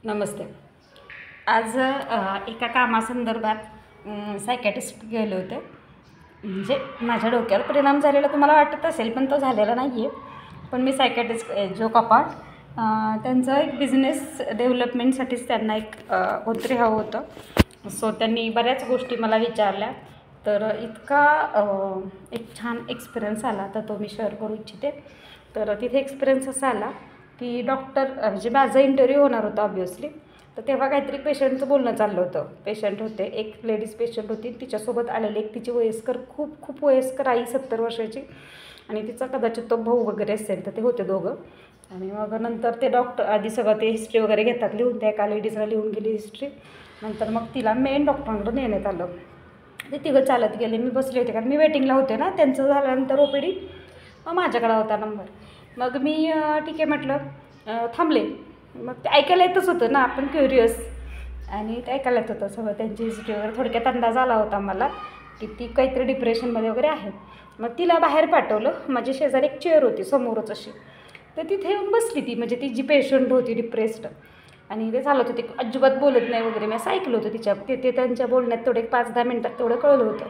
नमस्ते. आज एका कामासंदर्भात सायकॅट्रिस्ट गेले होते. म्हणजे माझ्या डोक्यावर परिणाम झालेला तुम्हाला वाटत असेल, पण तो झालेला नाही आहे. पण मी सायकॅट्रिस्ट जो कपाट त्यांचं एक बिझनेस डेव्हलपमेंटसाठीच त्यांना एक कोणतरी हवं होतं. सो त्यांनी बऱ्याच गोष्टी मला विचारल्या. तर इतका एक छान एक्सपिरियन्स आला, तर तो मी शेअर करू इच्छिते. तर तिथे एक्सपिरियन्स असा आला की डॉक्टर म्हणजे माझा इंटरव्ह्यू होणार होता ऑब्व्हियसली. तर तेव्हा काहीतरी पेशंटचं बोलणं चाललं होतं. पेशंट होते, एक लेडीज पेशंट होती, तिच्यासोबत आलेली एक तिची वयस्कर खूप वयस्कर आई 70 वर्षाची, आणि तिचा कदाचित तो भाऊ वगैरे असेल. तर ते होते दोघं. आणि मग नंतर ते डॉक्टर आधी सगळं ते हिस्ट्री वगैरे घेतात लिहून, त्या एका लेडीजला लिहून गेली हिस्ट्री. नंतर मग तिला मेन डॉक्टरांकडे नेण्यात आलं. ते तिघं चालत गेले. मी बसले होते कारण मी वेटिंगला होते ना. त्यांचं झाल्यानंतर OPD मग माझ्याकडे होता नंबर. मग मी ठीक आहे म्हटलं, थांबले. मग ते ऐकायला येतच होतं ना, आपण क्युरियस, आणि ते ऐकायला येत होतं सगळं त्यांची हिस्ट्री वगैरे. थोडक्यात अंदाज आला होता मला की ती काहीतरी डिप्रेशनमध्ये वगैरे आहे. मग तिला बाहेर पाठवलं. माझी शेजारी एक चेअर होती समोरच अशी, तर तिथे येऊन बसली ती. म्हणजे ती जी पेशंट होती डिप्रेस्ड, आणि ते चालत होते, अजिबात बोलत नाही वगैरे. मी असं ऐकलं होतं तिच्या ते त्यांच्या बोलण्यात तेवढे 5-10 मिनटात तेवढं कळलं होतं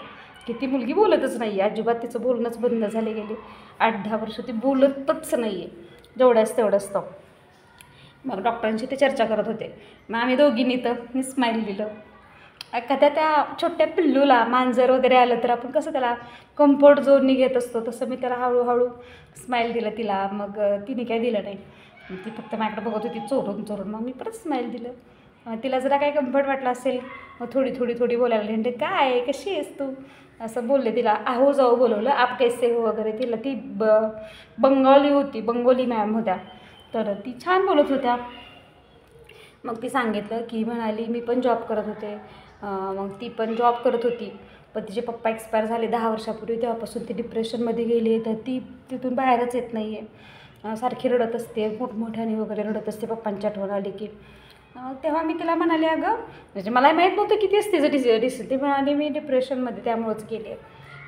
की ती मुलगी बोलतच नाही आहे अजिबात. तिचं बोलणंच बंद झाले गेले. 8-10 वर्ष ती बोलतच नाही आहे, जेवढंच तेवढंच तो. मग डॉक्टरांशी ते चर्चा करत होते. मग आम्ही दोघींनी तर मी स्माईल दिलं. एखाद्या त्या छोट्या पिल्लूला मांजर वगैरे आलं तर आपण कसं त्याला कम्फर्ट झोननी घेत असतो, तसं मी त्याला हळूहळू स्माईल दिलं तिला. मग तिने काय दिलं नाही, ती फक्त माझ्याकडे बघत होती चोरून. मग मी परत स्माईल दिलं. तिला जरा काय कम्फर्ट वाटलं असेल, मग थोडी बोलायला लागली. म्हणजे काय, कशी आहेस तू, असं बोलले. तिला आहो जाऊ बोलवलं, आप कैसे हो वगैरे. तिला ती बंगाली होती, बंगोली मॅम होत्या, तर ती छान बोलत होत्या. मग ती सांगितलं की म्हणाली मी पण जॉब करत होते. मग ती पण जॉब करत होती, पण तिचे पप्पा एक्सपायर झाले 10 वर्षापूर्वी. तेव्हापासून ती डिप्रेशनमध्ये गेली. तर ती तिथून बाहेरच येत नाही आहे. सारखी रडत असते, मोठमोठ्याने वगैरे रडत असते पप्पांची आठवण आली की. तेव्हा मी तिला म्हणाले, अगं म्हणजे मलाही माहीत नव्हतं की तेच तिचं ती म्हणाली मी डिप्रेशनमध्ये त्यामुळंच गेले.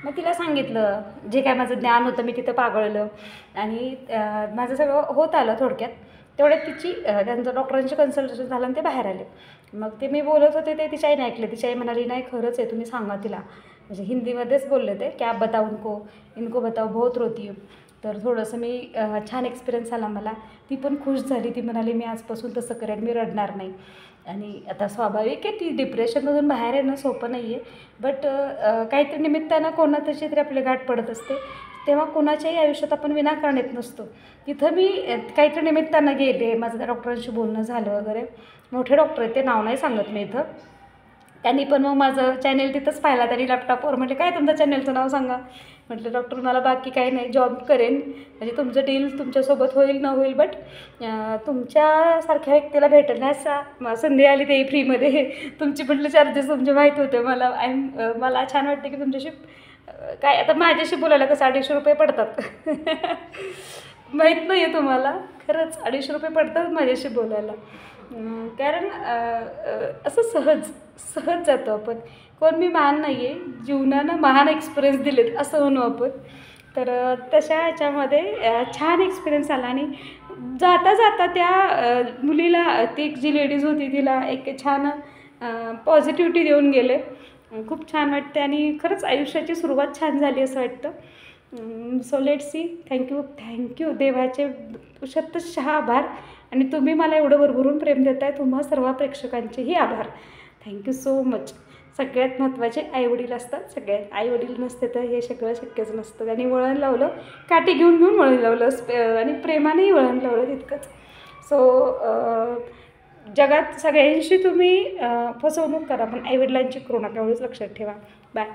मग तिला सांगितलं जे काय माझं ज्ञान होतं मी तिथं पागळलं, आणि माझं सगळं होत आलं थोडक्यात. तेवढ्यात तिची त्यांचं डॉक्टरांची कन्सल्टेशन झालं आणि ते बाहेर आले. मग ते मी बोलत होते ते तिच्या आईने ऐकले. तिची आई म्हणाली नाही खरंच आहे, तुम्ही सांगा तिला. म्हणजे हिंदीमध्येच बोलले ते, क्या बताऊ इनको बताऊ बहुत रोती हूँ. तर थोडंसं मी छान एक्सपिरियन्स आला मला. ती पण खुश झाली. ती म्हणाली मी आजपासून तसं करेन, मी रडणार नाही. आणि आता स्वाभाविक आहे ती डिप्रेशनमधून बाहेर येणं सोपं नाही आहे. बट काहीतरी निमित्तानं कोणातरी तरी आपली गाठ पडत असते. तेव्हा कोणाच्याही आयुष्यात आपण विनाकारण येत नसतो. तिथं मी काहीतरी निमित्तानं गेले, माझं त्या डॉक्टरांशी बोलणं झालं वगैरे. मोठे डॉक्टर आहेत ते, नाव नाही सांगत मी इथं. त्यांनी पण मग माझं चॅनेल तिथंच पाहिला त्यांनी लॅपटॉपवर. म्हटले काय तुमचं चॅनेलचं नाव सांगा. म्हटलं डॉक्टर मला बाकी काही नाही, जॉब करेन, म्हणजे तुमचं डील तुमच्यासोबत होईल न होईल, बट तुमच्यासारख्या व्यक्तीला भेटण्याचा संधी आली ते फ्रीमध्ये. तुमची म्हटलं चार्जेस तुमचे माहीत होते मला. मला छान वाटते की तुमच्याशी काय, आता माझ्याशी बोलायला कसं 250 रुपये पडतात. माहीत नाही आहे तुम्हाला, खरंच 250 रुपये पडतात माझ्याशी बोलायला. कारण असं सहज जातो आपण. कोण मी महान नाही आहे, जीवनानं महान एक्सपिरियन्स दिलेत असं म्हणू आपण. तर तशा ह्याच्यामध्ये छान एक्सपिरियन्स आला. आणि जाता त्या मुलीला, ती जी लेडीज होती तिला एक छान पॉझिटिव्हिटी देऊन गेले. खूप छान वाटते आणि खरंच आयुष्याची सुरुवात छान झाली असं वाटतं. So let's see. थँक्यू देवाचे शतशः आभार. आणि तुम्ही मला एवढं भरभरून प्रेम देताय, तुम्हा सर्व प्रेक्षकांचेही आभार. Thank you so much. सगळ्यात महत्त्वाचे आईवडील असतात. सगळ्यात आईवडील नसते तर हे सगळं शक्यच नसतं. त्यांनी वळण लावलं, काठी घेऊन वळण लावलं, आणि प्रेमानेही वळण लावलं तितकंच. सो जगात सगळ्यांशी तुम्ही फसवणूक करा, पण आईवडिलांची करू नका, एवढंच लक्षात ठेवा. बाय.